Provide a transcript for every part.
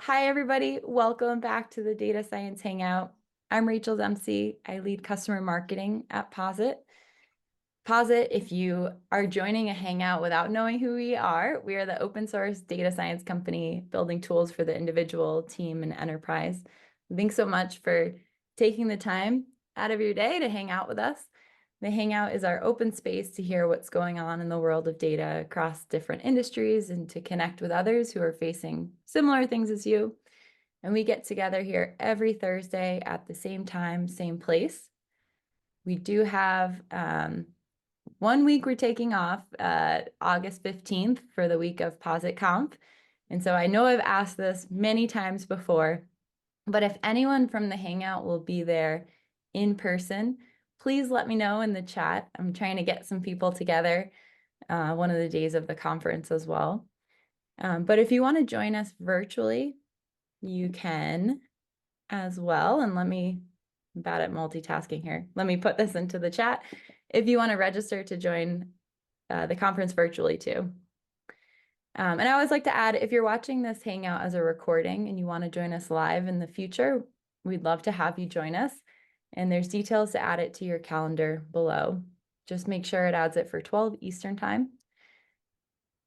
Hi, everybody. Welcome back to the Data Science Hangout. I'm Rachel Dempsey. I lead customer marketing at Posit. Posit, if you are joining a Hangout without knowing who we are the open source data science company building tools for the individual, team, and enterprise. Thanks so much for taking the time out of your day to hang out with us. The Hangout is our open space to hear what's going on in the world of data across different industries and to connect with others who are facing similar things as you. And we get together here every Thursday at the same time, same place. We do have 1 week we're taking off, August 15th for the week of PositConf. And so I know I've asked this many times before, but if anyone from the Hangout will be there in person, please let me know in the chat. I'm trying to get some people together one of the days of the conference as well. But if you want to join us virtually, you can as well. And I'm bad at multitasking here. Let me put this into the chat if you want to register to join the conference virtually too. And I always like to add, if you're watching this Hangout as a recording and you want to join us live in the future, we'd love to have you join us. And there's details to add it to your calendar below. Just make sure it adds it for 12 Eastern time.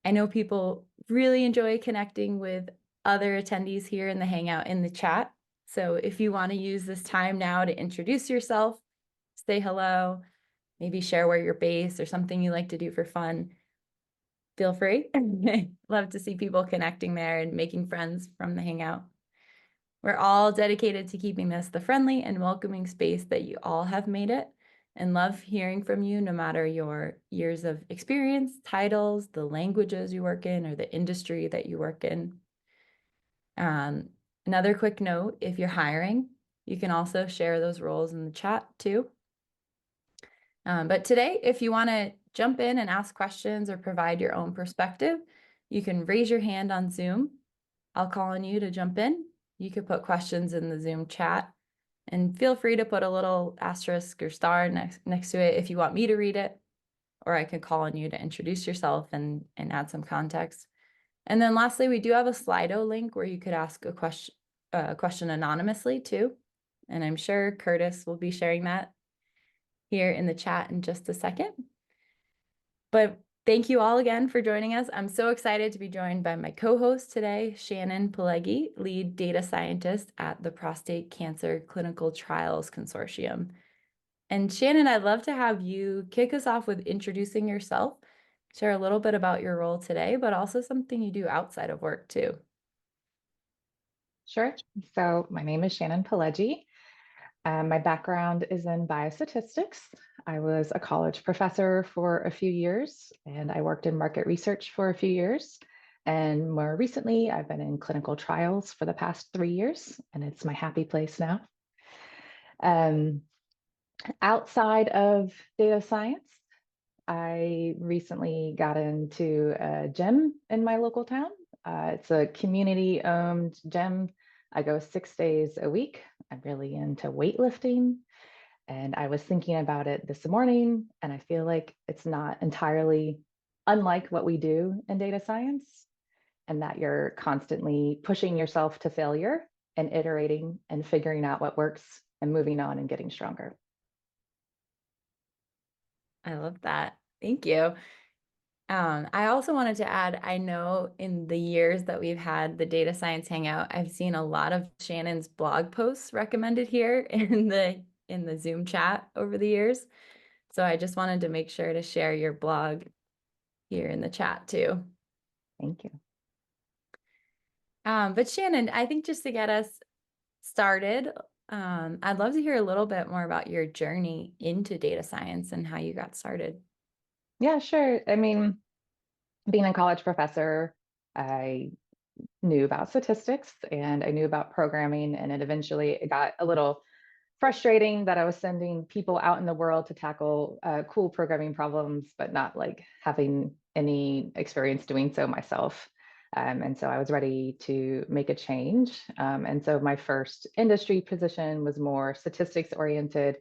I know people really enjoy connecting with other attendees here in the Hangout in the chat. So if you want to use this time now to introduce yourself, say hello, maybe share where you're based or something you like to do for fun, feel free. Love to see people connecting there and making friends from the Hangout. We're all dedicated to keeping this the friendly and welcoming space that you all have made it, and love hearing from you no matter your years of experience, titles, the languages you work in, or the industry that you work in. Another quick note, if you're hiring, you can also share those roles in the chat too. But today, if you want to jump in and ask questions or provide your own perspective, you can raise your hand on Zoom. I'll call on you to jump in. You could put questions in the Zoom chat and feel free to put a little asterisk or star next to it if you want me to read it, or I could call on you to introduce yourself and add some context. And then lastly, we do have a Slido link where you could ask a question anonymously too. And I'm sure Curtis will be sharing that here in the chat in just a second. But thank you all again for joining us. I'm so excited to be joined by my co-host today, Shannon Pileggi, lead data scientist at the Prostate Cancer Clinical Trials Consortium. And Shannon, I'd love to have you kick us off with introducing yourself, share a little bit about your role today, but also something you do outside of work too. Sure. So my name is Shannon Pileggi. My background is in biostatistics. I was a college professor for a few years, and I worked in market research for a few years. And more recently, I've been in clinical trials for the past 3 years, and it's my happy place now. Outside of data science, I recently got into a gym in my local town. It's a community-owned gym. I go 6 days a week. I'm really into weightlifting. And I was thinking about it this morning, and I feel like it's not entirely unlike what we do in data science, and that you're constantly pushing yourself to failure and iterating and figuring out what works and moving on and getting stronger. I love that. Thank you. I also wanted to add, I know in the years that we've had the Data Science Hangout, I've seen a lot of Shannon's blog posts recommended here in the Zoom chat over the years. So I just wanted to make sure to share your blog here in the chat too. Thank you. But Shannon, I think just to get us started, I'd love to hear a little bit more about your journey into data science and how you got started. Yeah, sure. I mean, being a college professor, I knew about statistics and I knew about programming, and it got a little frustrating that I was sending people out in the world to tackle cool programming problems, but not like having any experience doing so myself. And so I was ready to make a change. And so my first industry position was more statistics oriented.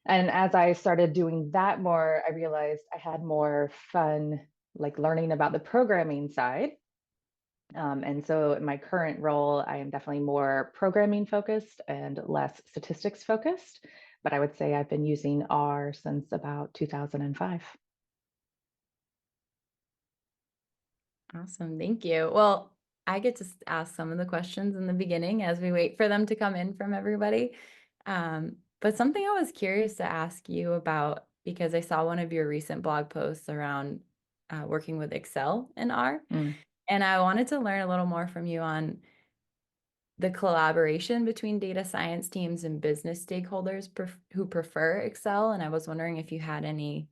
And as I started doing that more, I realized I had more fun like learning about the programming side. And so in my current role, I am definitely more programming focused and less statistics focused. But I would say I've been using R since about 2005. Awesome. Thank you. Well, I get to ask some of the questions in the beginning as we wait for them to come in from everybody. But something I was curious to ask you about, because I saw one of your recent blog posts around working with Excel and R, Mm. and I wanted to learn a little more from you on the collaboration between data science teams and business stakeholders who prefer Excel. And I was wondering if you had any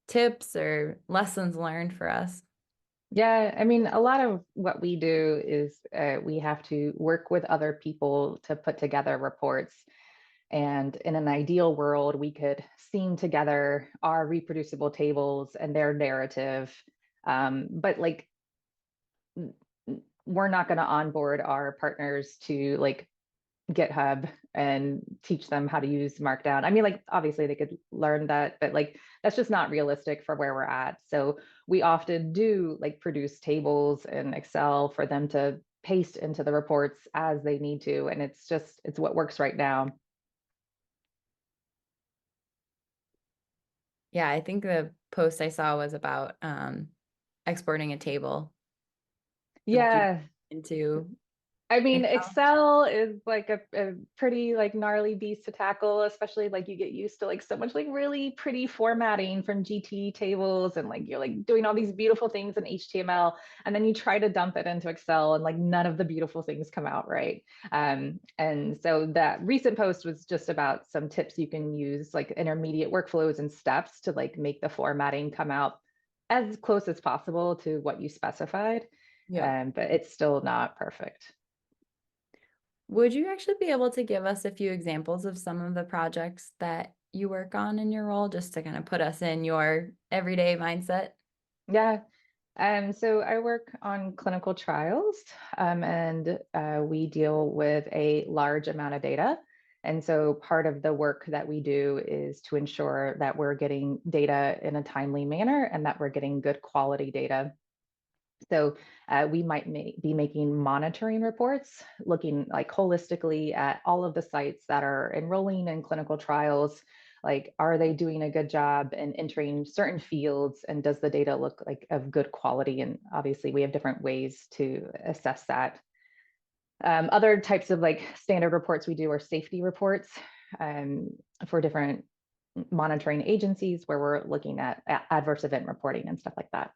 tips or lessons learned for us. Yeah, I mean, a lot of what we do is we have to work with other people to put together reports. And in an ideal world, we could seam together our reproducible tables and their narrative. But like, we're not going to onboard our partners to like GitHub and teach them how to use Markdown. I mean, like, obviously they could learn that, but like, that's just not realistic for where we're at. So we often do like produce tables in Excel for them to paste into the reports as they need to. And it's what works right now. Yeah, I think the post I saw was about exporting a table of G Yeah, into I mean, Excel. Excel is like a pretty like gnarly beast to tackle, especially like you get used to like so much like really pretty formatting from GT tables and like you're like doing all these beautiful things in HTML and then you try to dump it into Excel and like none of the beautiful things come out right. And so that recent post was just about some tips you can use like intermediate workflows and steps to like make the formatting come out as close as possible to what you specified. Yeah. But it's still not perfect. Would you actually be able to give us a few examples of some of the projects that you work on in your role, just to kind of put us in your everyday mindset? Yeah. So I work on clinical trials, and we deal with a large amount of data. And so part of the work that we do is to ensure that we're getting data in a timely manner and that we're getting good quality data. So we might be making monitoring reports, looking like holistically at all of the sites that are enrolling in clinical trials. Like, are they doing a good job in entering certain fields? And does the data look like of good quality? And obviously, we have different ways to assess that. Other types of like standard reports we do are safety reports um, for different monitoring agencies where we're looking at adverse event reporting and stuff like that.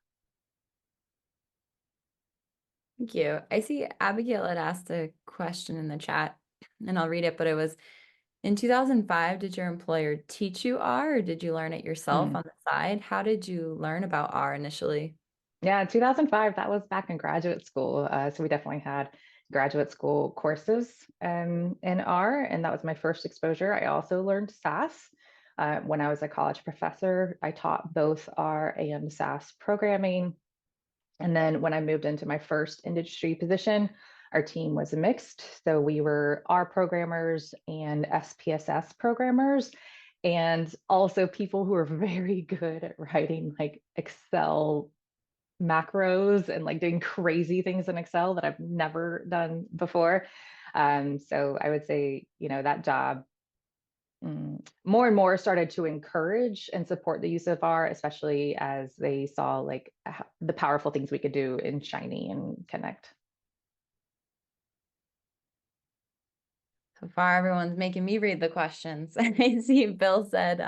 Thank you. I see Abigail had asked a question in the chat, and I'll read it, but it was, in 2005, did your employer teach you R, or did you learn it yourself Mm. on the side? How did you learn about R initially? Yeah, 2005, that was back in graduate school. So we definitely had graduate school courses in R, and that was my first exposure. I also learned SAS. When I was a college professor, I taught both R and SAS programming. And then when I moved into my first industry position, our team was mixed. So we were R programmers and SPSS programmers, and also people who are very good at writing like Excel macros and like doing crazy things in Excel that I've never done before. So I would say, that job more and more started to encourage and support the use of R, especially as they saw like the powerful things we could do in Shiny and Connect. So far, everyone's making me read the questions. I see Bill said,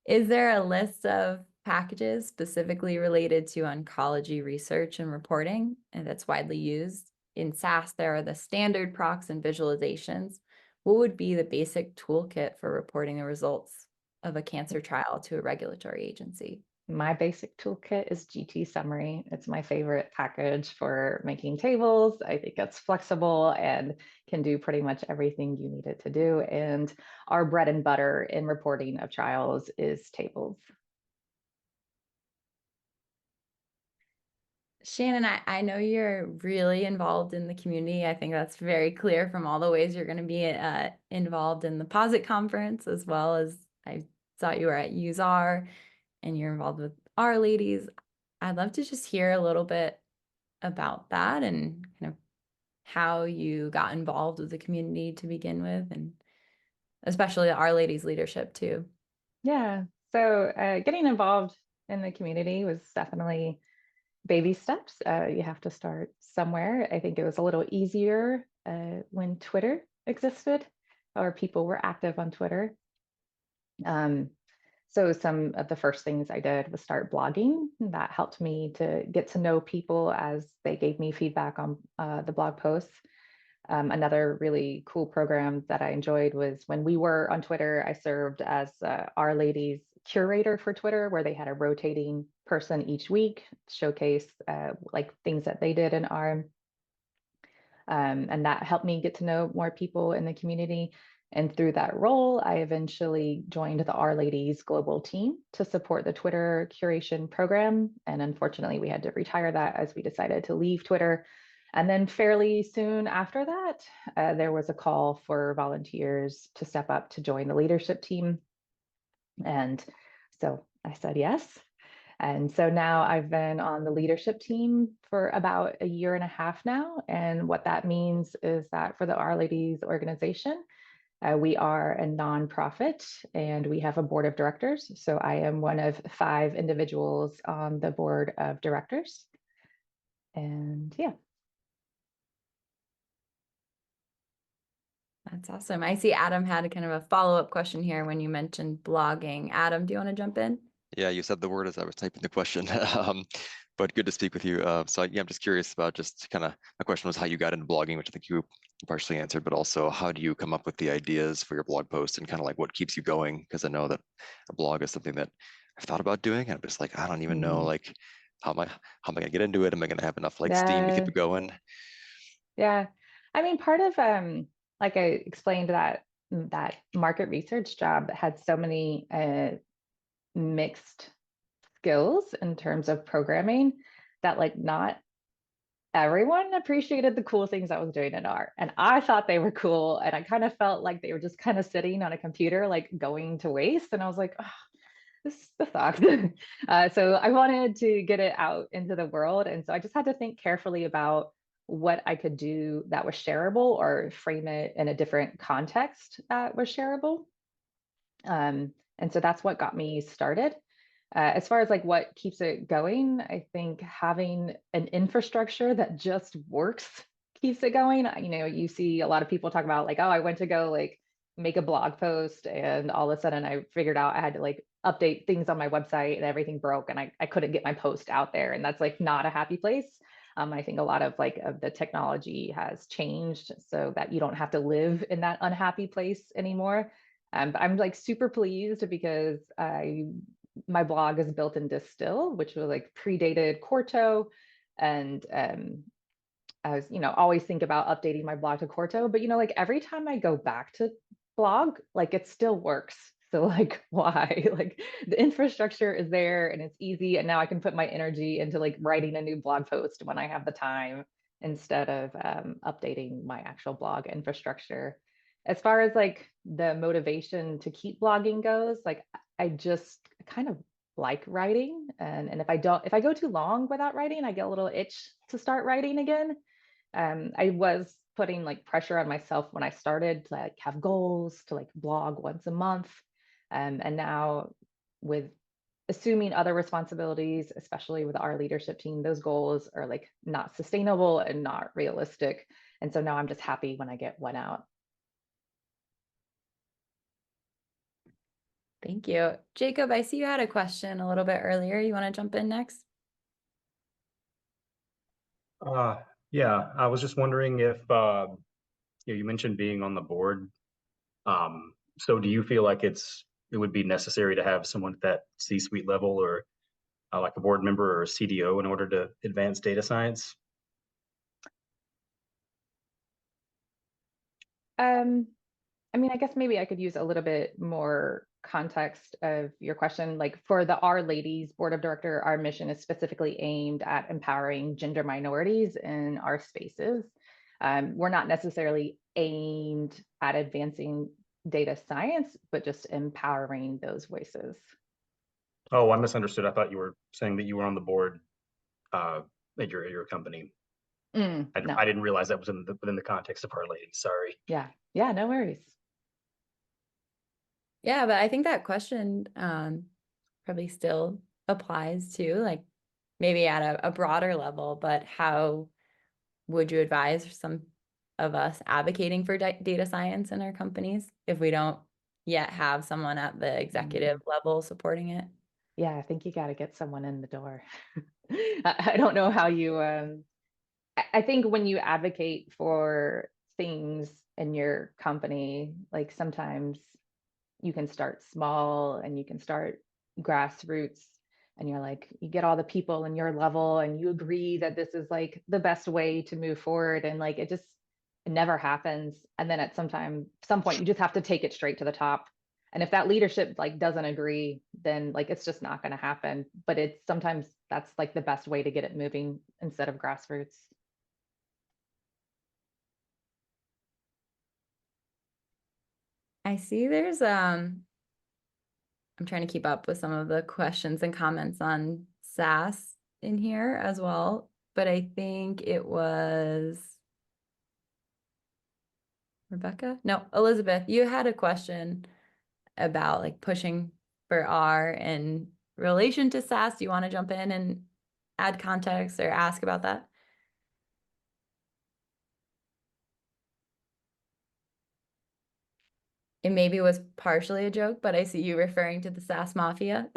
is there a list of packages specifically related to oncology research and reporting and that's widely used? In SAS, there are the standard procs and visualizations. What would be the basic toolkit for reporting the results of a cancer trial to a regulatory agency? My basic toolkit is GT Summary. It's my favorite package for making tables. I think it's flexible and can do pretty much everything you need it to do. And our bread and butter in reporting of trials is tables. Shannon, I know you're really involved in the community. I think that's very clear from all the ways you're going to be involved in the Posit conference, as well as I saw you were at USAR and you're involved with Our Ladies. I'd love to just hear a little bit about that and kind of how you got involved with the community to begin with, and especially Our Lady's leadership too. Yeah. So getting involved in the community was definitely baby steps. You have to start somewhere. I think it was a little easier when Twitter existed or people were active on Twitter. Um, so some of the first things I did was start blogging. That helped me to get to know people as they gave me feedback on the blog posts. Another really cool program that I enjoyed was when we were on Twitter, I served as Our Lady's curator for Twitter, where they had a rotating person each week showcase like things that they did in our, and that helped me get to know more people in the community. And through that role, I eventually joined the Our Ladies global team to support the Twitter curation program. And unfortunately, we had to retire that as we decided to leave Twitter. And then fairly soon after that, there was a call for volunteers to step up to join the leadership team. And so I said yes. And so now I've been on the leadership team for about a year and a half now. And what that means is that for the Our Ladies organization, we are a nonprofit and we have a board of directors. So I am one of 5 individuals on the board of directors. And yeah. That's awesome. I see Adam had a kind of a follow-up question here when you mentioned blogging. Adam, do you want to jump in? Yeah, you said the word as I was typing the question. But good to speak with you. So yeah, I'm just curious about just kind of my question was how you got into blogging, which I think you partially answered, but also how do you come up with the ideas for your blog posts and kind of like what keeps you going? Because I know that a blog is something that I've thought about doing. And I'm just like, I don't even know Mm. like how am I gonna get into it? Am I gonna have enough like steam to keep Yeah. it going? Yeah. I mean, part of like I explained that market research job had so many mixed skills in terms of programming that like not everyone appreciated the cool things I was doing in art. And I thought they were cool. And I kind of felt like they were just kind of sitting on a computer, like going to waste. And I was like, oh, this sucks. So I wanted to get it out into the world. And so I just had to think carefully about what I could do that was shareable or frame it in a different context that was shareable. And so that's what got me started. As far as like what keeps it going, I think having an infrastructure that just works keeps it going. You know, you see a lot of people talk about like, oh, I went to go like make a blog post and all of a sudden I figured out I had to like update things on my website and everything broke and I couldn't get my post out there. And that's like not a happy place. I think a lot of like of the technology has changed so that you don't have to live in that unhappy place anymore. But I'm like super pleased because my blog is built in Distill, which was like predated Quarto. And I was, always think about updating my blog to Quarto, but like every time I go back to blog, like it still works. So like why? Like the infrastructure is there and it's easy. And now I can put my energy into like writing a new blog post when I have the time instead of updating my actual blog infrastructure. As far as like the motivation to keep blogging goes, like I just kind of like writing. And if I go too long without writing, I get a little itch to start writing again. I was putting like pressure on myself when I started to like have goals to like blog once a month. And now with assuming other responsibilities, especially with our leadership team, those goals are like not sustainable and not realistic. And so now I'm just happy when I get one out. Thank you. Jacob, I see you had a question a little bit earlier. You want to jump in next? Uh, yeah, I was just wondering if you mentioned being on the board. So do you feel like it would be necessary to have someone at that C-suite level or like a board member or a CDO in order to advance data science? Um, I mean, I guess maybe I could use a little bit more context of your question. Like for the Our Ladies Board of Director, our mission is specifically aimed at empowering gender minorities in our spaces. We're not necessarily aimed at advancing data science, but just empowering those voices. Oh, I misunderstood. I thought you were saying that you were on the board uh, at your company. No. I didn't realize that was within the context of our lady. Sorry. Yeah. Yeah, no worries. Yeah, but I think that question probably still applies to like maybe at a broader level, but how would you advise some of us advocating for data science in our companies if we don't yet have someone at the executive level supporting it? Yeah, I think you got to get someone in the door. I don't know how you, I think when you advocate for things in your company, like sometimes you can start small and you can start grassroots, and you're like, you get all the people in your level and you agree that this is like the best way to move forward. And like, it never happens. And then at some point, you just have to take it straight to the top. And if that leadership like doesn't agree, then like, it's just not going to happen. But it's sometimes that's like the best way to get it moving instead of grassroots. I see there's I'm trying to keep up with some of the questions and comments on SaaS in here as well, but I think it was Rebecca? No, Elizabeth, you had a question about like pushing for R in relation to SaaS. Do you want to jump in and add context or ask about that? It maybe was partially a joke, but I see you referring to the SaaS mafia.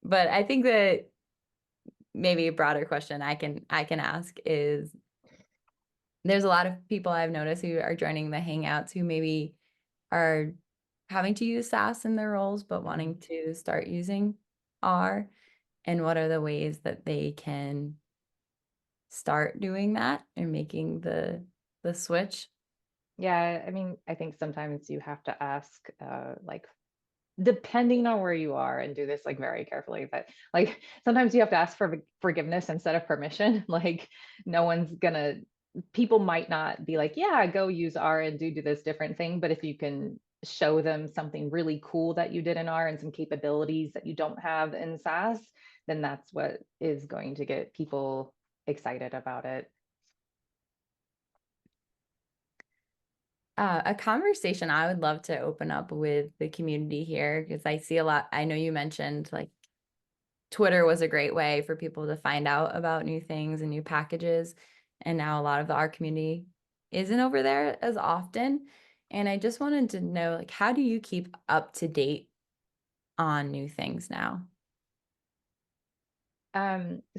But I think that maybe a broader question I can ask is there's a lot of people I've noticed who are joining the Hangouts who maybe are having to use SaaS in their roles, but wanting to start using R. And what are the ways that they can start doing that and making the switch? Yeah, I mean, I think sometimes you have to ask, like, depending on where you are, and do this like very carefully, but like sometimes you have to ask for forgiveness instead of permission. Like, no one's gonna, people might not be like, yeah, go use R and do this different thing. But if you can show them something really cool that you did in R and some capabilities that you don't have in SaaS, then that's what is going to get people excited about it. A conversation I would love to open up with the community here, because I see a lot. I know you mentioned like Twitter was a great way for people to find out about new things and new packages. And now a lot of our community isn't over there as often. And I just wanted to know, like, how do you keep up to date on new things now?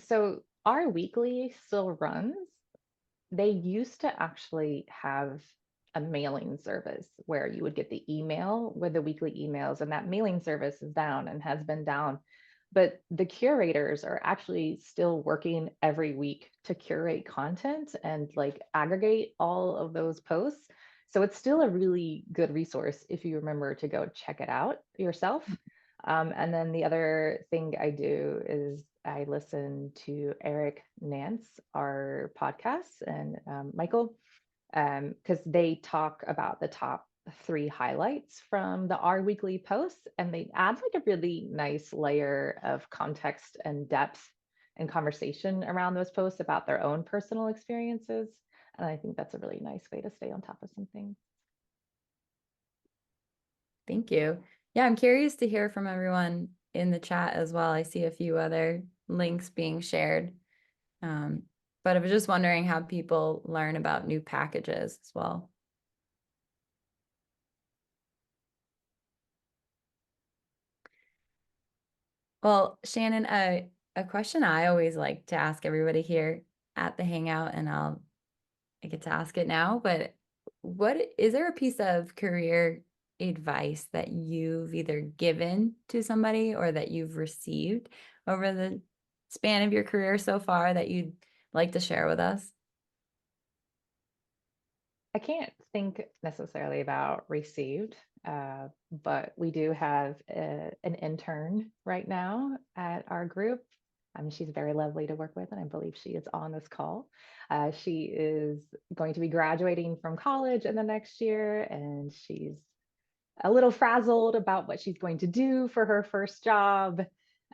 So our weekly still runs. They used to actually have a mailing service where you would get the email with the weekly emails, and that mailing service is down and has been down. But the curators are actually still working every week to curate content and like aggregate all of those posts. So it's still a really good resource if you remember to go check it out yourself. And then the other thing I do is I listen to Eric Nance, our podcast, and Michael, because they talk about the top 3 highlights from the R Weekly posts, and they add like a really nice layer of context and depth and conversation around those posts about their own personal experiences. And I think that's a really nice way to stay on top of something. Thank you. Yeah, I'm curious to hear from everyone in the chat as well. I see a few other links being shared. But I was just wondering how people learn about new packages as well. Well, Shannon, a question I always like to ask everybody here at the Hangout, and I get to ask it now, but what is there a piece of career advice that you've either given to somebody or that you've received over the span of your career so far that you'd like to share with us? I can't think necessarily about received, but we do have an intern right now at our group. She's very lovely to work with, and I believe she is on this call. She is going to be graduating from college in the next year, and she's a little frazzled about what she's going to do for her first job.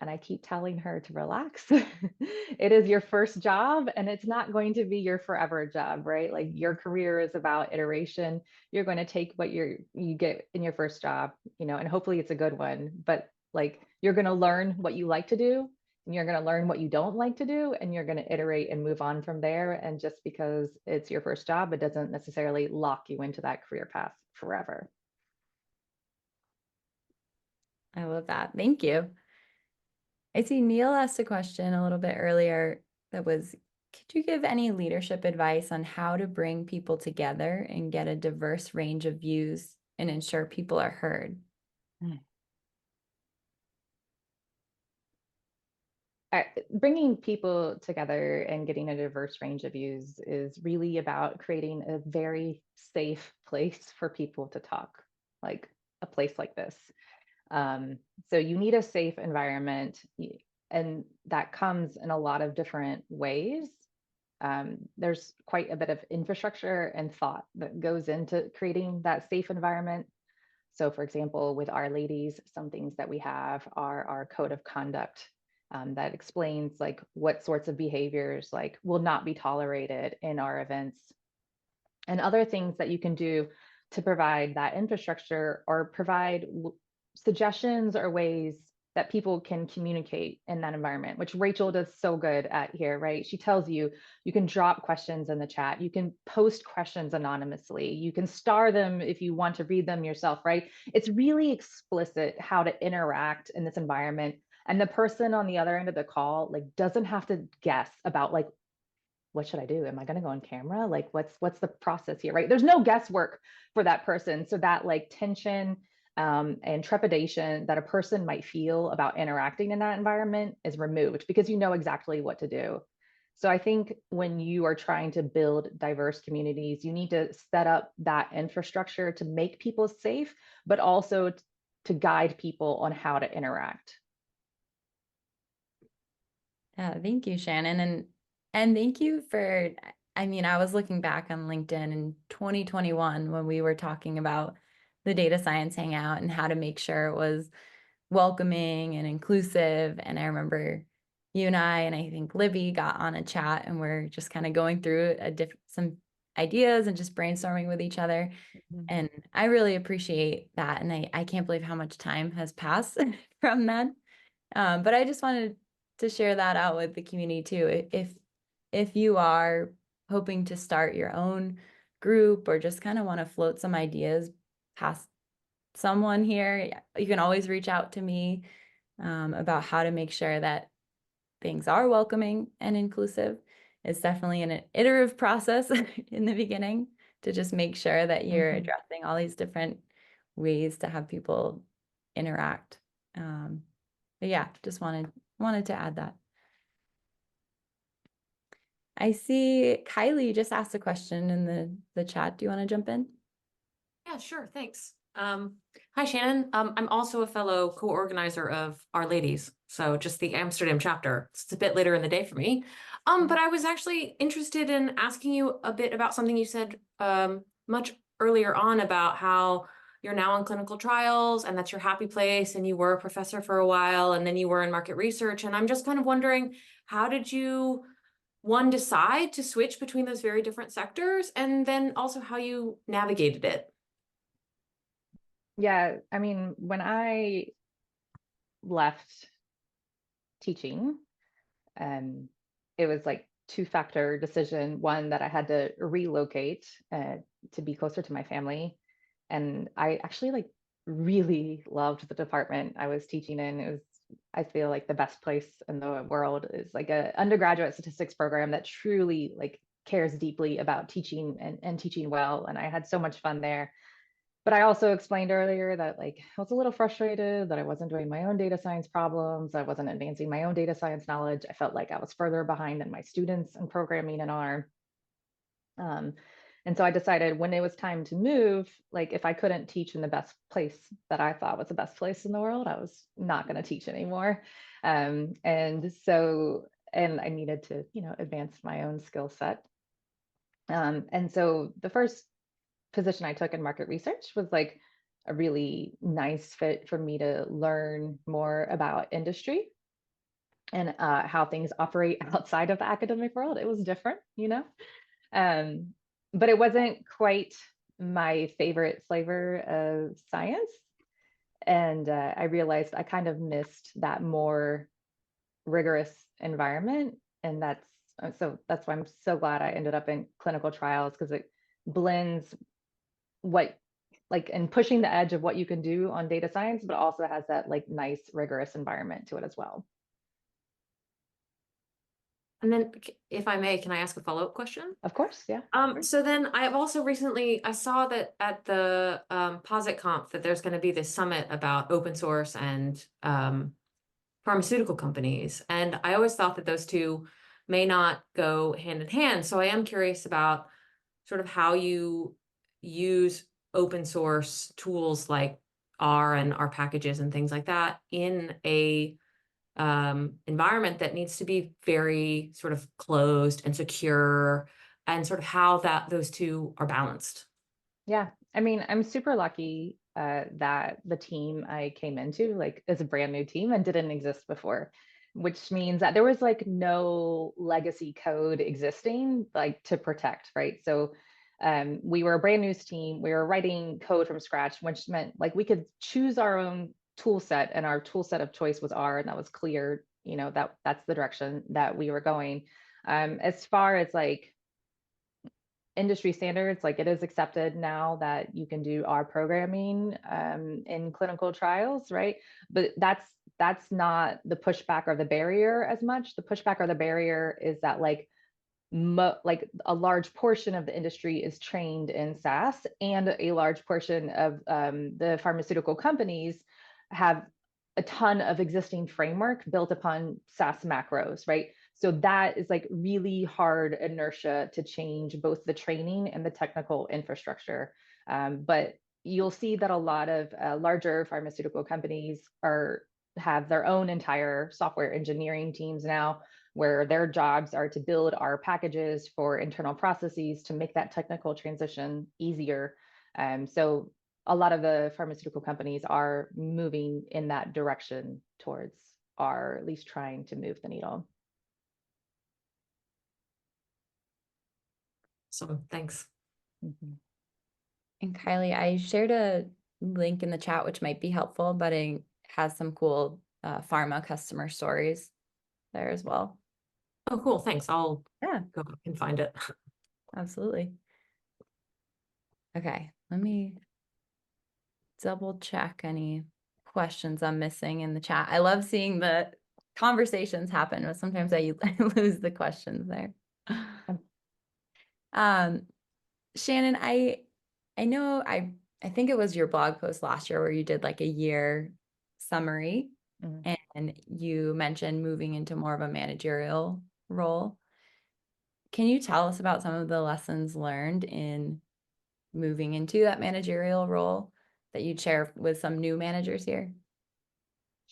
And I keep telling her to relax. It is your first job and it's not going to be your forever job, right? Like your career is about iteration. You're going to take what you get in your first job, and hopefully it's a good one, but like you're going to learn what you like to do and you're going to learn what you don't like to do and you're going to iterate and move on from there. And just because it's your first job, it doesn't necessarily lock you into that career path forever. I love that. Thank you. I see Neil asked a question a little bit earlier that was, could you give any leadership advice on how to bring people together and get a diverse range of views and ensure people are heard? Bringing people together and getting a diverse range of views is really about creating a very safe place for people to talk, like a place like this. So you need a safe environment, and that comes in a lot of different ways. There's quite a bit of infrastructure and thought that goes into creating that safe environment. So for example, with Our Ladies, some things that we have are our code of conduct that explains like what sorts of behaviors like will not be tolerated in our events, and other things that you can do to provide that infrastructure or provide suggestions or ways that people can communicate in that environment, which Rachel does so good at here, right? She tells you, you can drop questions in the chat, you can post questions anonymously, you can star them if you want to read them yourself, right? It's really explicit how to interact in this environment. And the person on the other end of the call like doesn't have to guess about like, what should I do? Am I going to go on camera? Like, what's the process here, right? There's no guesswork for that person. So that like tension and trepidation that a person might feel about interacting in that environment is removed because you know exactly what to do. So I think when you are trying to build diverse communities, you need to set up that infrastructure to make people safe, but also to guide people on how to interact. Thank you, Shannon. And thank you for, I mean, I was looking back on LinkedIn in 2021 when we were talking about the data science hangout and how to make sure it was welcoming and inclusive. And I remember you and I think Libby got on a chat and we're just kind of going through some ideas and just brainstorming with each other. Mm-hmm. And I really appreciate that. And I can't believe how much time has passed from that. But I just wanted to share that out with the community too. If you are hoping to start your own group or just kind of want to float some ideas past someone here, you can always reach out to me about how to make sure that things are welcoming and inclusive. It's definitely an iterative process in the beginning to just make sure that you're addressing all these different ways to have people interact. But yeah, just wanted to add that. I see Kylie just asked a question in the chat. Do you want to jump in? Yeah, sure. Thanks. Hi, Shannon. I'm also a fellow co-organizer of Our Ladies, so just the Amsterdam chapter. It's a bit later in the day for me. But I was actually interested in asking you a bit about something you said much earlier on about how you're now in clinical trials and that's your happy place, and you were a professor for a while, and then you were in market research. And I'm just kind of wondering, how did you decide to switch between those very different sectors, and then also how you navigated it? Yeah, I mean, when I left teaching, it was like two-factor decision. One, that I had to relocate to be closer to my family. And I actually like really loved the department I was teaching in. It was, I feel like, the best place in the world. Is like an undergraduate statistics program that truly like cares deeply about teaching and teaching well. And I had so much fun there. But I also explained earlier that like I was a little frustrated that I wasn't doing my own data science problems. I wasn't advancing my own data science knowledge. I felt like I was further behind than my students in programming and R. And so I decided when it was time to move, like if I couldn't teach in the best place that I thought was the best place in the world, I was not going to teach anymore. And I needed to, advance my own skill set. And so the first position I took in market research was like a really nice fit for me to learn more about industry. and how things operate outside of the academic world. It was different, you know, but it wasn't quite my favorite flavor of science. And I realized I kind of missed that more rigorous environment. And that's why I'm so glad I ended up in clinical trials, because it blends what like and pushing the edge of what you can do on data science, but also has that like nice rigorous environment to it as well. And then if I may, can I ask a follow-up question? Of course, yeah. So then I've also recently, I saw that at the Posit Conf that there's going to be this summit about open source and pharmaceutical companies. And I always thought that those two may not go hand in hand. So I am curious about sort of how you use open source tools like R and R packages and things like that in a environment that needs to be very sort of closed and secure, and sort of how those two are balanced. Yeah, I mean, I'm super lucky that the team I came into like is a brand new team and didn't exist before, which means that there was like no legacy code existing like to protect, right? So we were a brand new team. We were writing code from scratch, which meant like we could choose our own tool set, and our tool set of choice was R, and that was clear, you know, that's the direction that we were going. As far as like industry standards, like it is accepted now that you can do R programming in clinical trials, right? But that's not the pushback or the barrier as much. The pushback or the barrier is that like like a large portion of the industry is trained in SAS, and a large portion of the pharmaceutical companies have a ton of existing framework built upon SAS macros, right? So that is like really hard inertia to change both the training and the technical infrastructure. But you'll see that a lot of larger pharmaceutical companies have their own entire software engineering teams now, where their jobs are to build our packages for internal processes to make that technical transition easier. So a lot of the pharmaceutical companies are moving in that direction towards R, at least trying to move the needle. So thanks. Mm-hmm. And Kylie, I shared a link in the chat, which might be helpful, but it has some cool pharma customer stories there as well. Oh, cool. Thanks. I'll Yeah, go back and find it. absolutely. Okay, let me double check any questions I'm missing in the chat. I love seeing the conversations happen, but sometimes I lose the questions there. Shannon, I know I think it was your blog post last year where you did like a year summary, and you mentioned moving into more of a managerial role. Can you tell us about some of the lessons learned in moving into that managerial role that you'd share with some new managers here?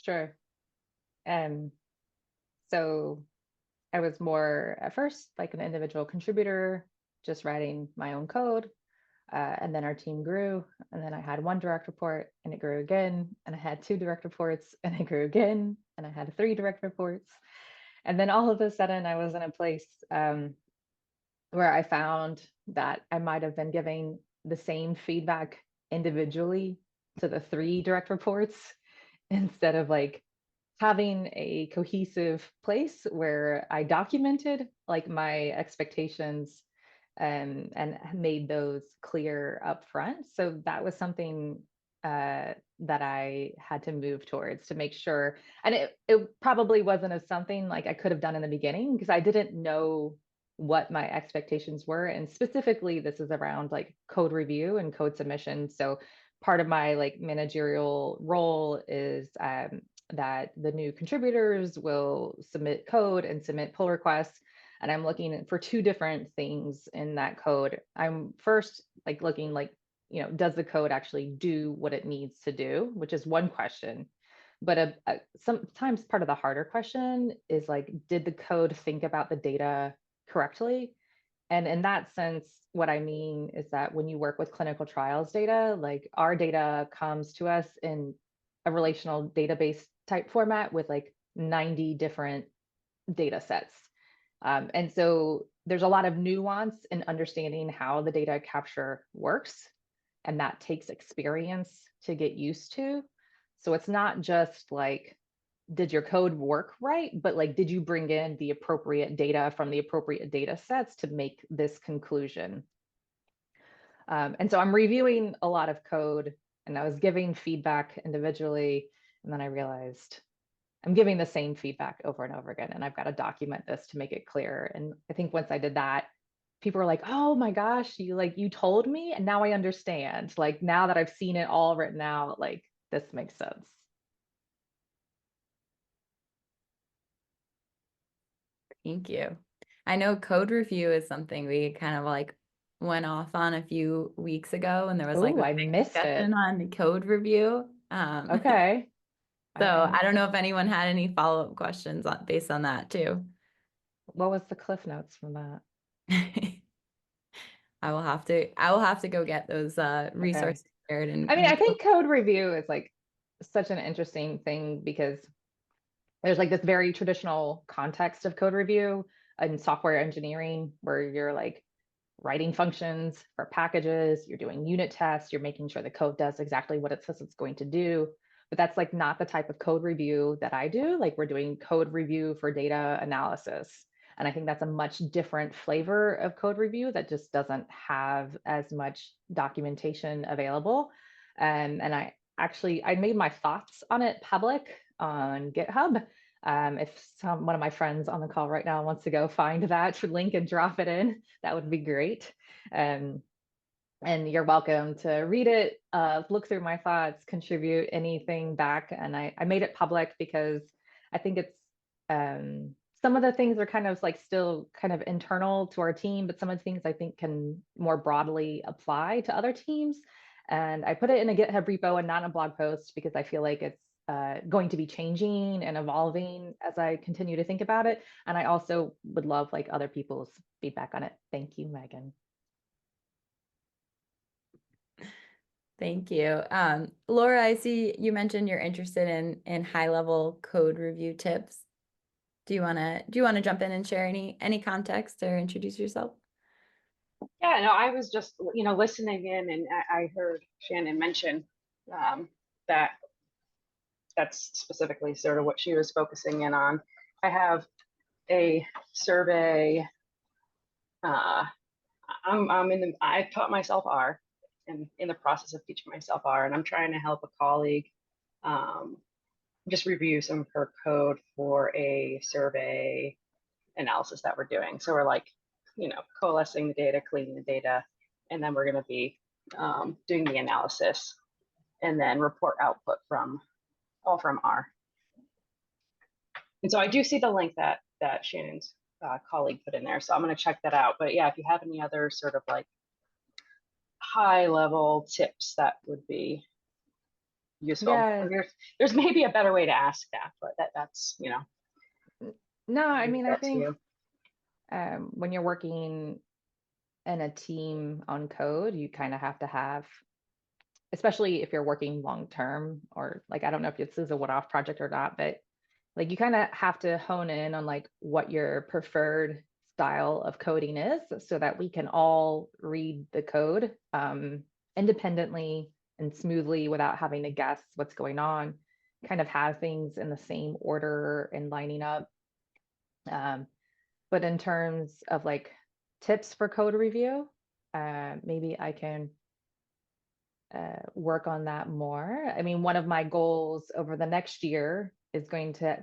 Sure. So I was more at first like an individual contributor, just writing my own code. And then our team grew, and then I had one direct report, and it grew again, and I had 2 direct reports, and it grew again, and I had 3 direct reports. And then all of a sudden I was in a place where I found that I might have been giving the same feedback individually to the 3 direct reports, instead of like having a cohesive place where I documented like my expectations and made those clear up front. So that was something that I had to move towards to make sure. And it probably wasn't as something like I could have done in the beginning, because I didn't know what my expectations were. And specifically, this is around like code review and code submission. So part of my like managerial role is that the new contributors will submit code and submit pull requests. And I'm looking for 2 different things in that code. I'm first like looking like, you know, does the code actually do what it needs to do, which is one question. But sometimes part of the harder question is like, did the code think about the data correctly? And in that sense, what I mean is that when you work with clinical trials data, like our data comes to us in a relational database type format with like 90 different data sets. And so there's a lot of nuance in understanding how the data capture works, and that takes experience to get used to. So it's not just like, did your code work right? But like, did you bring in the appropriate data from the appropriate data sets to make this conclusion? And so I'm reviewing a lot of code, and I was giving feedback individually, and then I realized I'm giving the same feedback over and over again, and I've got to document this to make it clear. And I think once I did that, people were like, "Oh my gosh, you told me, and now I understand. Like now that I've seen it all written out, like this makes sense." Thank you. I know code review is something we kind of like went off on a few weeks ago, and there was like Oh, a I big missed discussion it. on the code review. Okay. So I I don't know if anyone had any follow-up questions based on that too. What was the cliff notes from that? I will have to go get those resources shared and I mean, I think code review is like such an interesting thing because there's like this very traditional context of code review in software engineering where you're like writing functions for packages, you're doing unit tests, you're making sure the code does exactly what it says it's going to do. But that's like not the type of code review that I do. Like we're doing code review for data analysis. And I think that's a much different flavor of code review that just doesn't have as much documentation available. And I made my thoughts on it public on GitHub. If one of my friends on the call right now wants to go find that link and drop it in, that would be great. And you're welcome to read it, look through my thoughts, contribute anything back. And I made it public because I think it's some of the things are kind of like still kind of internal to our team, but some of the things I think can more broadly apply to other teams. And I put it in a GitHub repo and not in a blog post because I feel like it's going to be changing and evolving as I continue to think about it. And I also would love like other people's feedback on it. Thank you, Megan. Thank you. Laura, I see you mentioned you're interested in high level code review tips. Do you want to jump in and share any context or introduce yourself? Yeah, no, I was just, listening in, and I heard Shannon mention that that's specifically sort of what she was focusing in on. I have a survey. I taught myself R, and in the process of teaching myself R, and I'm trying to help a colleague just review some of her code for a survey analysis that we're doing. So we're like, coalescing the data, cleaning the data, and then we're going to be doing the analysis and then report output from R. And so I do see the link that Shannon's colleague put in there. So I'm going to check that out. But yeah, if you have any other sort of like high level tips, that would be useful. Yeah. There's maybe a better way to ask that, but that's, No, I mean, I that's think you. when you're working in a team on code, you kind of have to have, especially if you're working long term, or like, I don't know if this is a one-off project or not, but like you kind of have to hone in on like what your preferred style of coding is so that we can all read the code independently and smoothly without having to guess what's going on, kind of have things in the same order and lining up. But in terms of like tips for code review, maybe I can work on that more. I mean, one of my goals over the next year is going to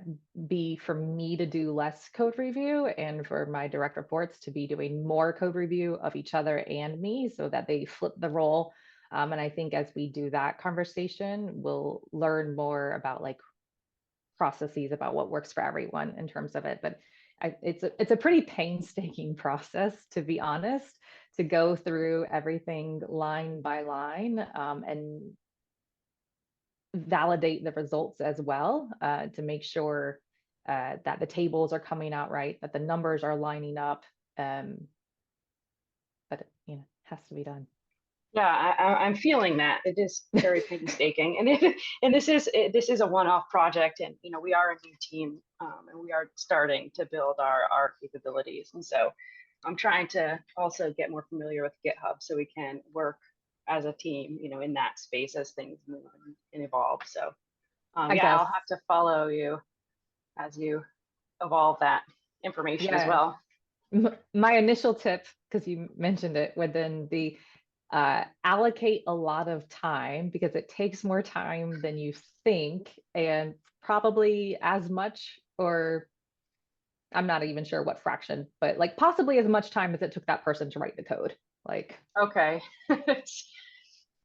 be for me to do less code review and for my direct reports to be doing more code review of each other and me so that they flip the role. And I think as we do that conversation, we'll learn more about like processes about what works for everyone in terms of it. But it's a pretty painstaking process, to be honest, to go through everything line by line and validate the results as well to make sure that the tables are coming out right, that the numbers are lining up. But it has to be done. Yeah, I'm feeling that. It is very painstaking, and this is a one-off project, and we are a new team, and we are starting to build our capabilities, and so I'm trying to also get more familiar with GitHub so we can work as a team, in that space as things move and evolve. So I yeah, guess. I'll have to follow you as you evolve that information as Yeah. well. My initial tip, because you mentioned it, would then be allocate a lot of time, because it takes more time than you think, and probably as much, or I'm not even sure what fraction, but like possibly as much time as it took that person to write the code. Like, Okay.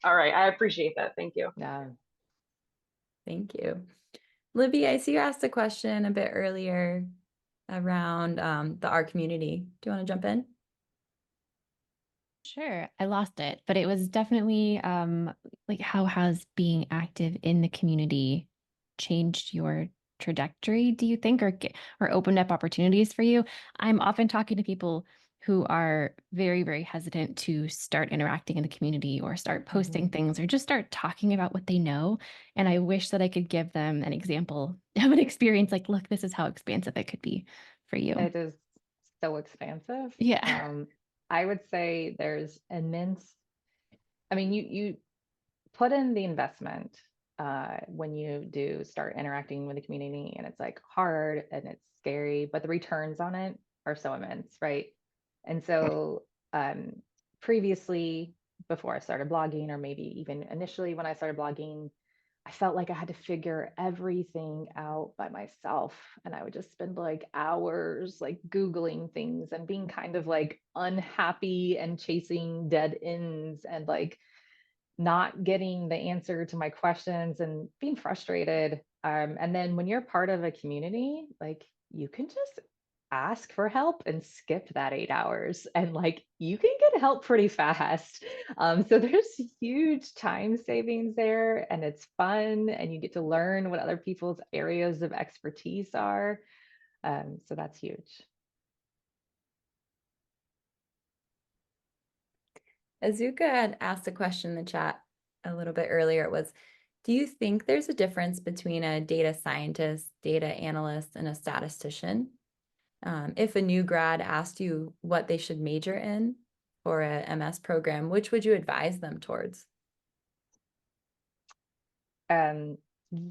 All right. I appreciate that. Thank you. yeah. Thank you. Libby, I see you asked a question a bit earlier around the R community. Do you want to jump in? Sure, I lost it, but it was definitely like, how has being active in the community changed your trajectory, do you think, or opened up opportunities for you? I'm often talking to people who are very, very hesitant to start interacting in the community or start posting things or just start talking about what they know. And I wish that I could give them an example of an experience like, look, this is how expansive it could be for you. It is so expansive. Yeah. I would say there's immense, I mean, you put in the investment when you do start interacting with the community, and it's like hard and it's scary, but the returns on it are so immense, right? And so previously, before I started blogging, or maybe even initially when I started blogging, I felt like I had to figure everything out by myself. And I would just spend like hours like Googling things and being kind of like unhappy and chasing dead ends and like not getting the answer to my questions and being frustrated. And then when you're part of a community, like you can just ask for help and skip that 8 hours, and like you can get help pretty fast. So there's huge time savings there, and it's fun, and you get to learn what other people's areas of expertise are. So that's huge. Azuka had asked a question in the chat a little bit earlier. It was, do you think there's a difference between a data scientist, data analyst, and a statistician? If a new grad asked you what they should major in for a MS program, which would you advise them towards?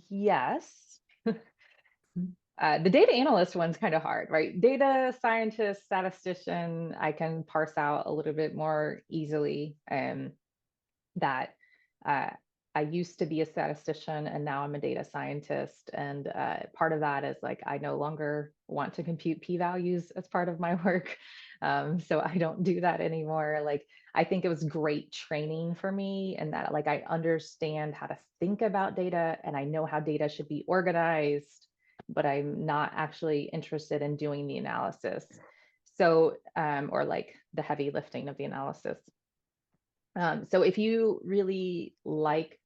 Yes. The data analyst one's kind of hard, right? Data scientist, statistician, I can parse out a little bit more easily. That I used to be a statistician, and now I'm a data scientist. And part of that is like, I no longer want to compute p-values as part of my work. So I don't do that anymore. Like, I think it was great training for me, and that like I understand how to think about data, and I know how data should be organized, but I'm not actually interested in doing the analysis. So, or like the heavy lifting of the analysis. So if you really like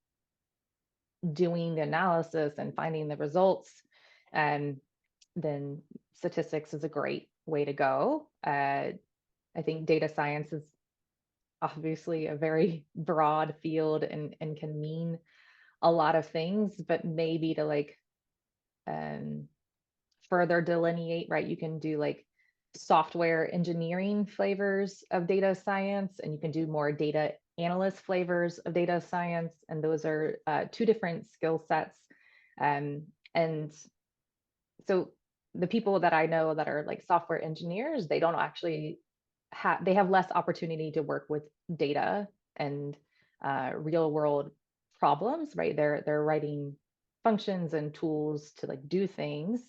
doing the analysis and finding the results, then statistics is a great way to go. I think data science is obviously a very broad field, and can mean a lot of things, but maybe to like further delineate, right? You can do like software engineering flavors of data science, and you can do more data analyst flavors of data science. And those are two different skill sets. And so the people that I know that are like software engineers, they don't actually they have less opportunity to work with data and real world problems, right? They're writing functions and tools to like do things.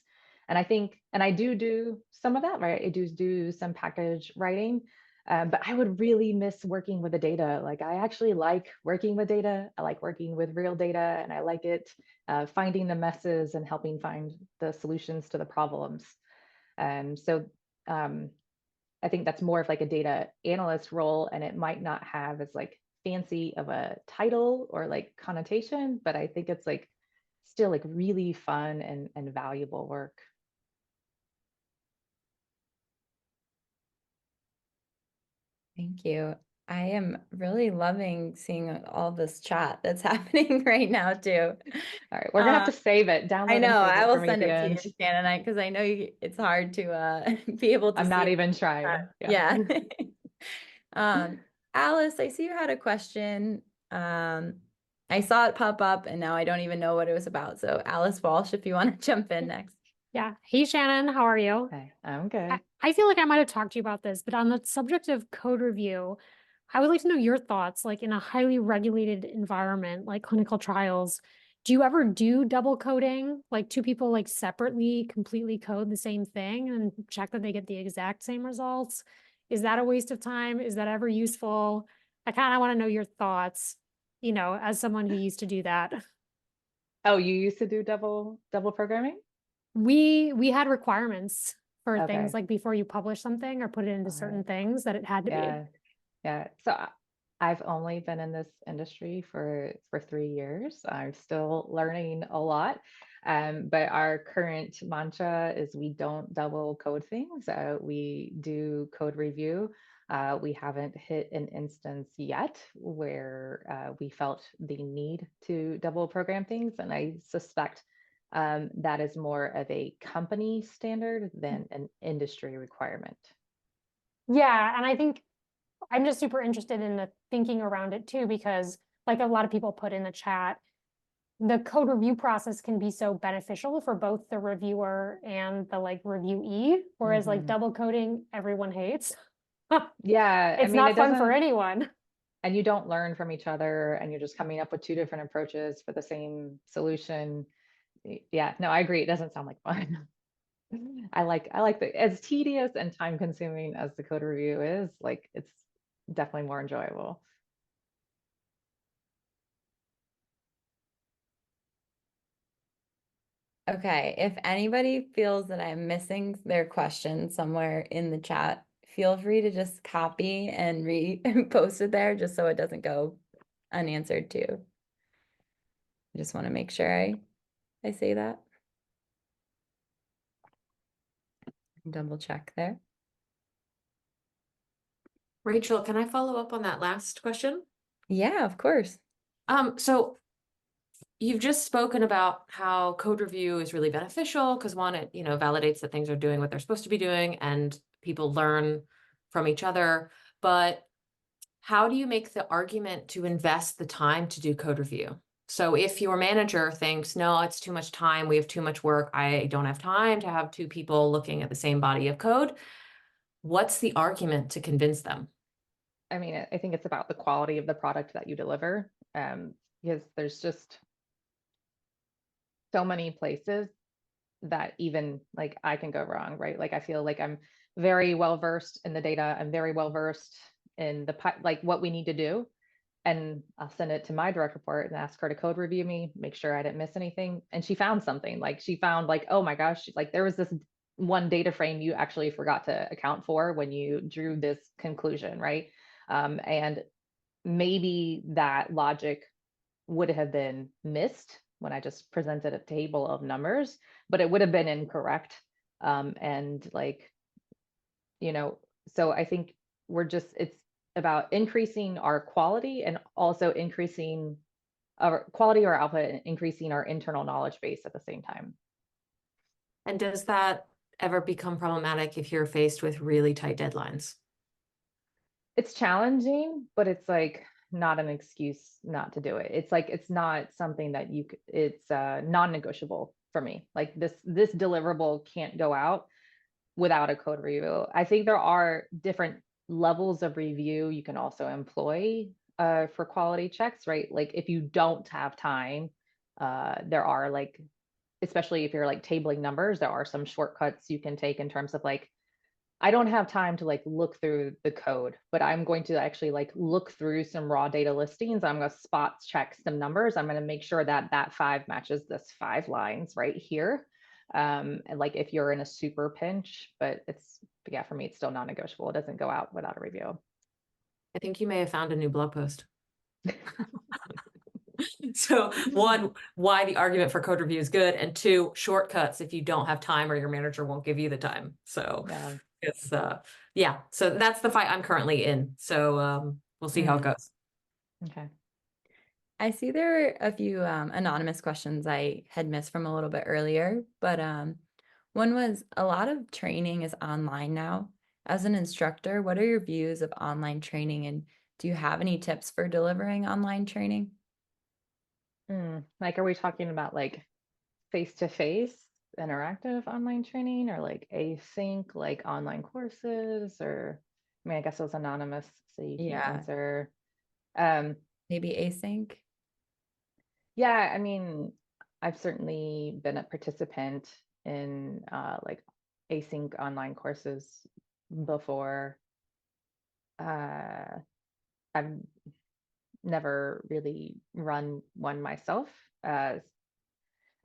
And I think, and I do some of that, right? I do some package writing, but I would really miss working with the data. Like, I actually like working with data. I like working with real data, and I like it finding the messes and helping find the solutions to the problems. So I think that's more of like a data analyst role, and it might not have as like fancy of a title or like connotation, but I think it's like still like really fun and valuable work. Thank you. I am really loving seeing all this chat that's happening right now too. All right, we're gonna have to save it, I download and know, save I it will for me at send the it to you, end. Shannon, because I know it's hard to be able to I'm see not it. even trying. Yeah. Alice, I see you had a question. I saw it pop up and now I don't even know what it was about. So Alice Walsh, if you want to jump in next. Yeah. Hey, Shannon, how are you? Hey, I'm good. I feel like I might have talked to you about this, but on the subject of code review, I would like to know your thoughts, like in a highly regulated environment, like clinical trials. Do you ever do double coding? Like two people like separately completely code the same thing and check that they get the exact same results? Is that a waste of time? Is that ever useful? I kind of want to know your thoughts, as someone who used to do that. Oh, you used to do double programming? We had requirements for Okay. things like before you publish something or put it into All certain right. things that it had to be. Yeah. So I've only been in this industry for 3 years. I'm still learning a lot. But our current mantra is we don't double code things. We do code review. We haven't hit an instance yet where we felt the need to double program things. And I suspect that is more of a company standard than an industry requirement. Yeah, and I think I'm just super interested in the thinking around it too, because like a lot of people put in the chat, the code review process can be so beneficial for both the reviewer and the like reviewee, whereas like Mhm. double coding, everyone hates. Yeah, It's not fun for anyone. And you don't learn from each other, and you're just coming up with two different approaches for the same solution. Yeah, no, I agree. It doesn't sound like fun. I like the, as tedious and time consuming as the code review is, like it's definitely more enjoyable. Okay, if anybody feels that I'm missing their question somewhere in the chat, feel free to just copy and repost it there just so it doesn't go unanswered too. I just want to make sure I say that. Double check there. Rachel, can I follow up on that last question? Yeah, of course. So you've just spoken about how code review is really beneficial because one, it, validates that things are doing what they're supposed to be doing and people learn from each other. But how do you make the argument to invest the time to do code review? So if your manager thinks, no, it's too much time, we have too much work, I don't have time to have two people looking at the same body of code, what's the argument to convince them? I mean, I think it's about the quality of the product that you deliver, because there's just so many places that even like I can go wrong, right? Like I feel like I'm very well versed in the data. I'm very well versed in like what we need to do. And I'll send it to my direct report and ask her to code review me, make sure I didn't miss anything. And she found something, like she found like, oh my gosh, like there was this one data frame you actually forgot to account for when you drew this conclusion, right? And maybe that logic would have been missed when I just presented a table of numbers, but it would have been incorrect. And like, so I think it's about increasing our quality and also increasing our quality or output and increasing our internal knowledge base at the same time. And does that ever become problematic if you're faced with really tight deadlines? It's challenging, but it's like not an excuse not to do it. It's like, it's not something that it's non-negotiable for me. Like this deliverable can't go out without a code review. I think there are different levels of review you can also employ for quality checks, right? Like if you don't have time, there are like, especially if you're like tabling numbers, there are some shortcuts you can take in terms of like, I don't have time to like look through the code, but I'm going to actually like look through some raw data listings. I'm going to spot check some numbers. I'm going to make sure that that 5 matches this 5 lines right here. And like if you're in a super pinch, but yeah, for me, it's still non-negotiable. It doesn't go out without a review. I think you may have found a new blog post. So one, why the argument for code review is good, and two, shortcuts if you don't have time or your manager won't give you the time. So Yeah. it's so that's the fight I'm currently in. So we'll see how it goes. Okay. I see there were a few anonymous questions I had missed from a little bit earlier, but one was a lot of training is online now. As an instructor, what are your views of online training, and do you have any tips for delivering online training? Like, are we talking about like face-to-face interactive online training, or like async, like online courses, or I mean, I guess it was anonymous, so you can Yeah. answer. Maybe async? Yeah, I mean, I've certainly been a participant in like async online courses before. I've never really run one myself. I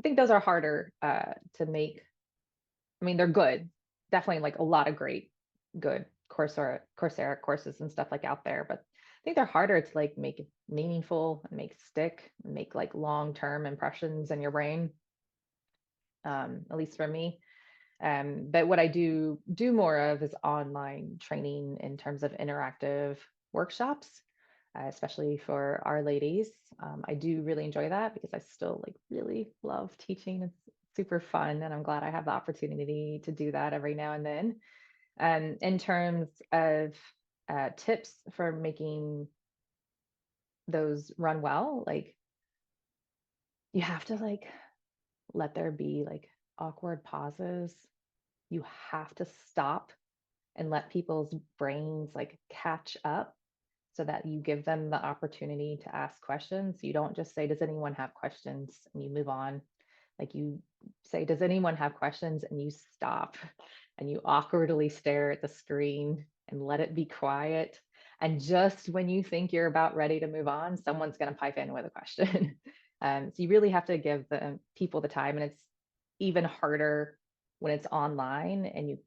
think those are harder to make. I mean, they're good, definitely like a lot of good Coursera courses and stuff like out there, but I think they're harder to like make it meaningful and make stick and make like long-term impressions in your brain. At least for me. But what I do more of is online training in terms of interactive workshops, especially for our ladies. I do really enjoy that because I still like really love teaching. It's super fun, and I'm glad I have the opportunity to do that every now and then. In terms of tips for making those run well, like you have to like let there be like awkward pauses. You have to stop and let people's brains like catch up so that you give them the opportunity to ask questions. You don't just say, does anyone have questions? And you move on. Like you say, does anyone have questions? And you stop and you awkwardly stare at the screen and let it be quiet. And just when you think you're about ready to move on, someone's going to pipe in with a question. So you really have to give the people the time, and it's even harder when it's online and you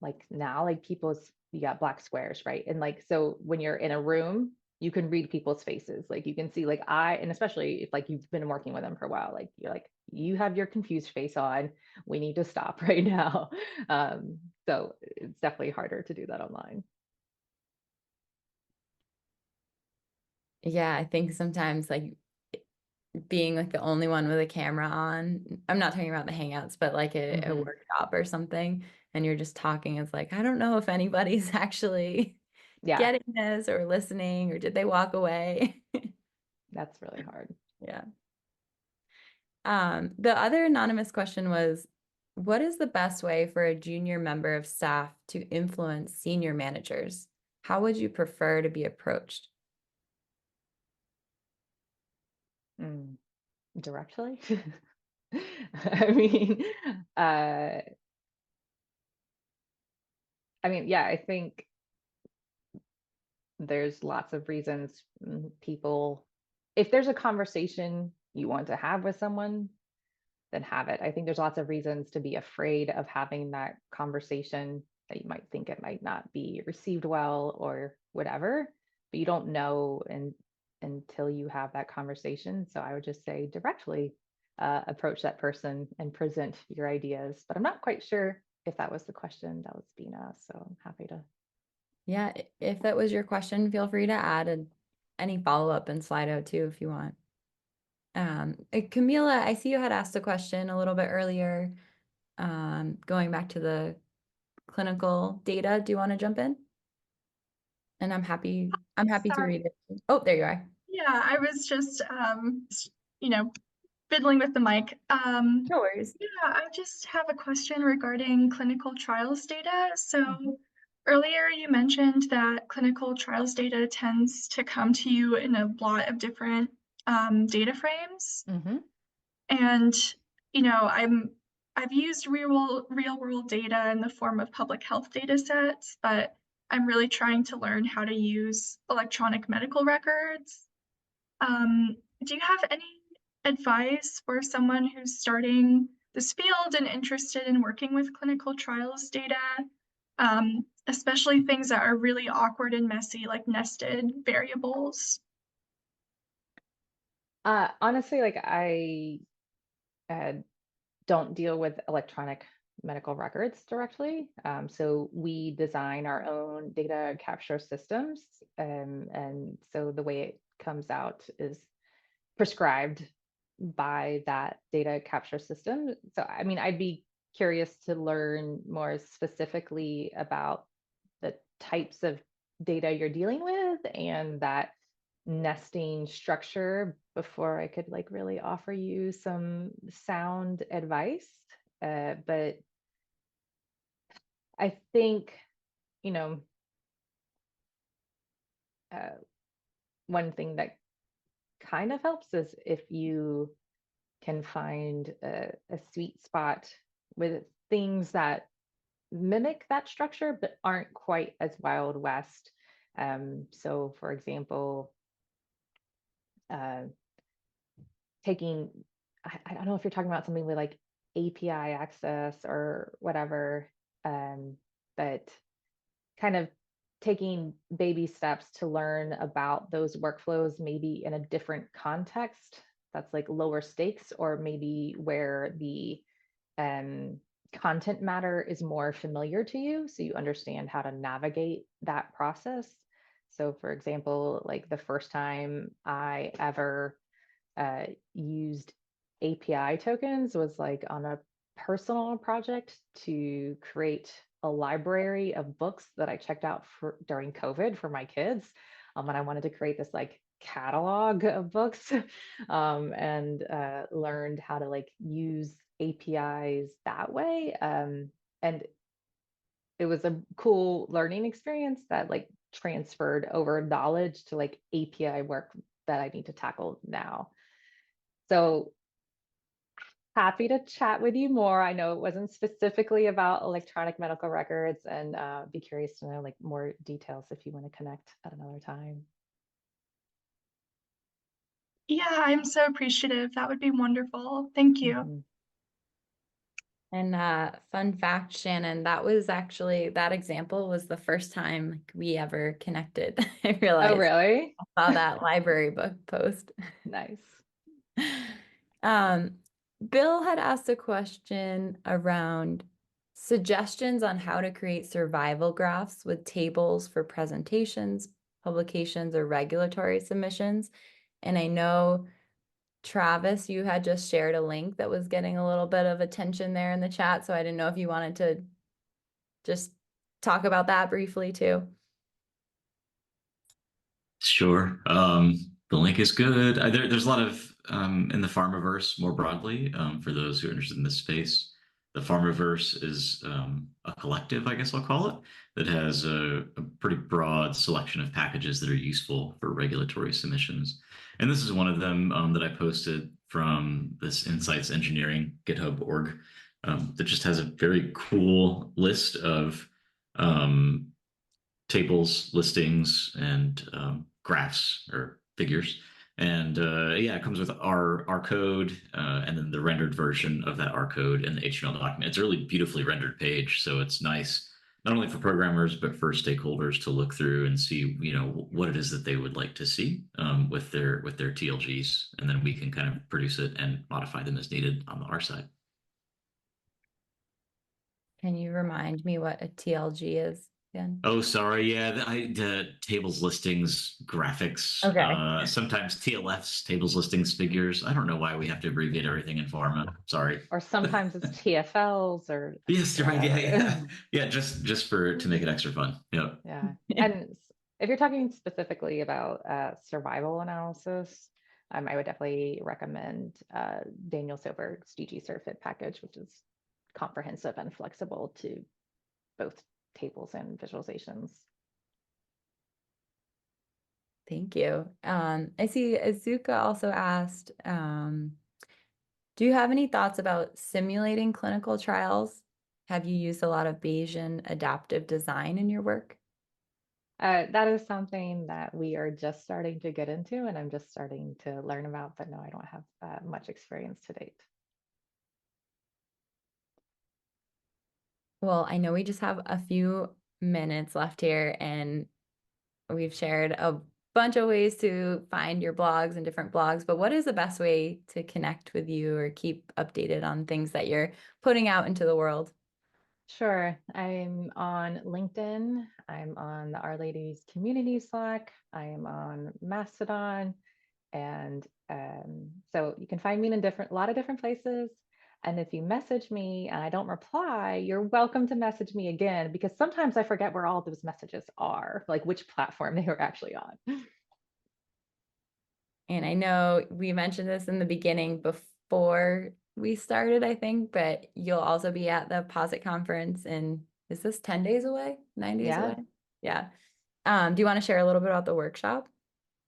like now like you got black squares, right? And like so when you're in a room, you can read people's faces. Like you can see like and especially if like you've been working with them for a while, like you're like, you have your confused face on, we need to stop right now. So it's definitely harder to do that online. Yeah, I think sometimes like being like the only one with a camera on, I'm not talking about the Hangouts, but like a workshop or something, and you're just talking, it's like, I don't know if anybody's actually getting this or listening, or did they walk away? That's really hard. Yeah. The other anonymous question was, what is the best way for a junior member of staff to influence senior managers? How would you prefer to be approached? Directly? I mean, yeah, I think there's lots of reasons people, if there's a conversation you want to have with someone, then have it. I think there's lots of reasons to be afraid of having that conversation, that you might think it might not be received well or whatever, but you don't know until you have that conversation. So I would just say directly approach that person and present your ideas. But I'm not quite sure if that was the question that was being asked, so I'm happy to. Yeah, if that was your question, feel free to add any follow-up in Slido too, if you want. Camila, I see you had asked a question a little bit earlier, going back to the clinical data. Do you want to jump in? And I'm happy to read it. Oh, there you are. Yeah, I was just, fiddling with the mic. No worries. Yeah, I just have a question regarding clinical trials data. So earlier you mentioned that clinical trials data tends to come to you in a lot of different data frames. And, I've used real world data in the form of public health data sets, but I'm really trying to learn how to use electronic medical records. Do you have any advice for someone who's starting this field and interested in working with clinical trials data, especially things that are really awkward and messy, like nested variables? Honestly, like I don't deal with electronic medical records directly. So we design our own data capture systems. And so the way it comes out is prescribed by that data capture system. So, I mean, I'd be curious to learn more specifically about the types of data you're dealing with and that nesting structure before I could like really offer you some sound advice. But I think, you know, one thing that kind of helps is if you can find a sweet spot with things that mimic that structure but aren't quite as Wild West. So for example, taking, I don't know if you're talking about something with like API access or whatever, but kind of taking baby steps to learn about those workflows, maybe in a different context that's like lower stakes, or maybe where the content matter is more familiar to you, so you understand how to navigate that process. So for example, like the first time I ever used API tokens was like on a personal project to create a library of books that I checked out for during COVID for my kids. And I wanted to create this like catalog of books and learned how to like use APIs that way. And it was a cool learning experience that like transferred over knowledge to like API work that I need to tackle now. So happy to chat with you more. I know it wasn't specifically about electronic medical records, and be curious to know like more details if you want to connect at another time. Yeah, I'm so appreciative. That would be wonderful. Thank you. Mhm. And fun fact, Shannon, that was actually, that example was the first time like, we ever connected. I realized. Oh, really? I saw that library book post. Nice. Bill had asked a question around suggestions on how to create survival graphs with tables for presentations, publications, or regulatory submissions. And I know, Travis, you had just shared a link that was getting a little bit of attention there in the chat. So I didn't know if you wanted to just talk about that briefly too. Sure. The link is good. There's a lot of in the Pharmaverse more broadly, for those who are interested in this space. The Pharmaverse is a collective, I guess I'll call it, that has a pretty broad selection of packages that are useful for regulatory submissions. And this is one of them that I posted from this Insights Engineering GitHub org that just has a very cool list of tables, listings, and graphs or figures. And yeah, it comes with our code and then the rendered version of that R code and the HTML document. It's a really beautifully rendered page, so it's nice not only for programmers but for stakeholders to look through and see, you know, what it is that they would like to see with their TLGs, and then we can kind of produce it and modify them as needed on our side. Can you remind me what a TLG is again? Oh, sorry. Yeah, the tables, listings, graphics. Okay. Sometimes TLFs, tables, listings, figures. I don't know why we have to abbreviate everything in pharma. Sorry. Or sometimes it's TFLs or Yes, you're right. Yeah. Yeah, just to make it extra fun. Yep. yeah. And if you're talking specifically about survival analysis, I would definitely recommend Daniel Silberg's DG-Surfit package, which is comprehensive and flexible to both tables and visualizations. Thank you. I see Azuka also asked, do you have any thoughts about simulating clinical trials? Have you used a lot of Bayesian adaptive design in your work? That is something that we are just starting to get into, and I'm just starting to learn about, but no, I don't have much experience to date. Well, I know we just have a few minutes left here, and we've shared a bunch of ways to find your blogs and different blogs, but what is the best way to connect with you or keep updated on things that you're putting out into the world? Sure. I'm on LinkedIn. I'm on the Our Ladies community Slack. I am on Mastodon. And so you can find me in a lot of different places. And if you message me and I don't reply, you're welcome to message me again, because sometimes I forget where all those messages are, like which platform they were actually on. And I know we mentioned this in the beginning before we started, I think, but you'll also be at the Posit conference in, is this 10 days away? 9 days Yeah. away? Yeah. Do you want to share a little bit about the workshop?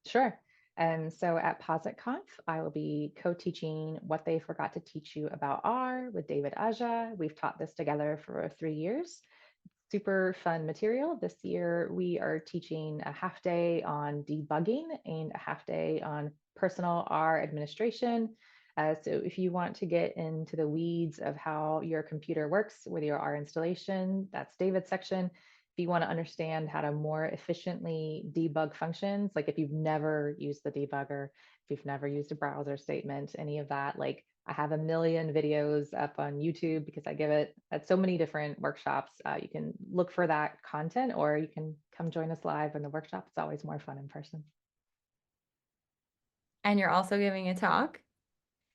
Sure. So at PositConf, I will be co-teaching What They Forgot to Teach You About R with David Aja. We've taught this together for 3 years. Super fun material. This year, we are teaching a half day on debugging and a half day on personal R administration. So if you want to get into the weeds of how your computer works with your R installation, that's David's section. If you want to understand how to more efficiently debug functions, like if you've never used the debugger, if you've never used a browser statement, any of that, like I have a million videos up on YouTube because I give it at so many different workshops. You can look for that content, or you can come join us live in the workshop. It's always more fun in person. And you're also giving a talk?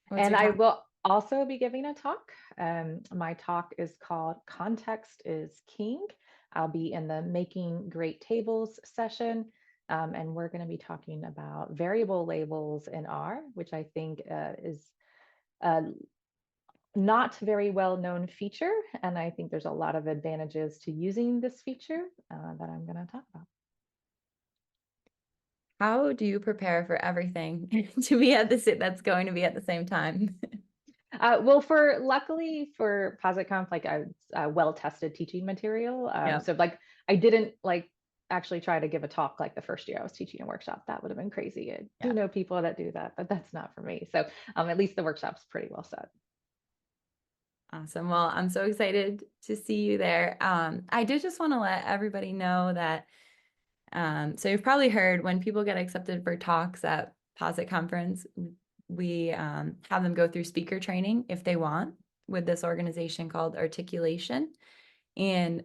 What's And your I talk? will also be giving a talk. My talk is called Context is King. I'll be in the Making Great Tables session. And we're going to be talking about variable labels in R, which I think is not very well known feature. And I think there's a lot of advantages to using this feature that I'm going to talk about. How do you prepare for everything to be at that's going to be at the same time? Well, luckily for PositConf, like a well-tested teaching material. Yep. So like I didn't like actually try to give a talk like the first year I was teaching a workshop. That would have been crazy. I do know people that do that, but that's not for me. So at least the workshop's pretty well set. Awesome. Well, I'm so excited to see you there. I did just want to let everybody know that, so you've probably heard when people get accepted for talks at Posit Conference, we have them go through speaker training if they want with this organization called Articulation. And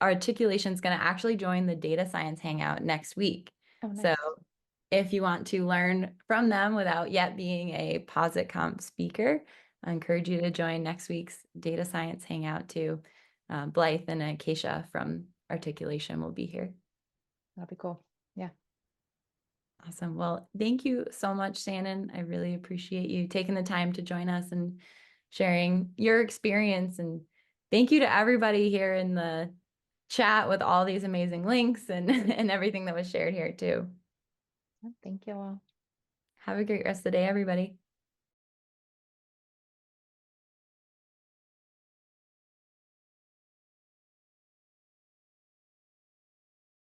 Articulation is going to actually join the data science hangout next week. Oh, nice. So if you want to learn from them without yet being a PositConf speaker, I encourage you to join next week's data science hangout too. Blythe and Acacia from Articulation will be here. That'd be cool. Yeah. Awesome. Well, thank you so much, Shannon. I really appreciate you taking the time to join us and sharing your experience. And thank you to everybody here in the chat with all these amazing links and, and everything that was shared here too. Thank you all. Have a great rest of the day, everybody.